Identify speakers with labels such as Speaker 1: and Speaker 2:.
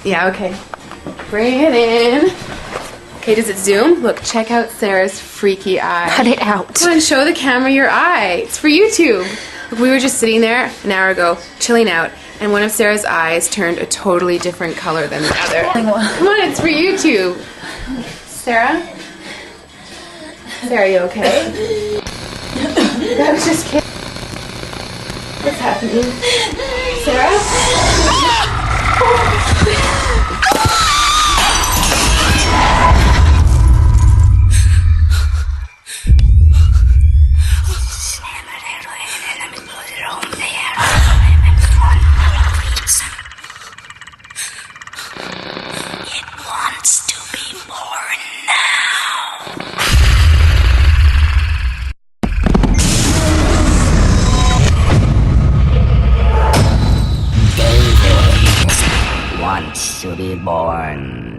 Speaker 1: Yeah, okay. Bring it in. Okay, does it zoom? Look, check out Sarah's freaky eye.
Speaker 2: Cut it out.
Speaker 1: Come on, show the camera your eye. It's for YouTube. Look, we were just sitting there an hour ago, chilling out, and one of Sarah's eyes turned a totally different color than the other. Come on, it's for YouTube. Sarah? Sarah, you okay? I was just kidding. What's happening? Sarah?
Speaker 3: Wants to be born.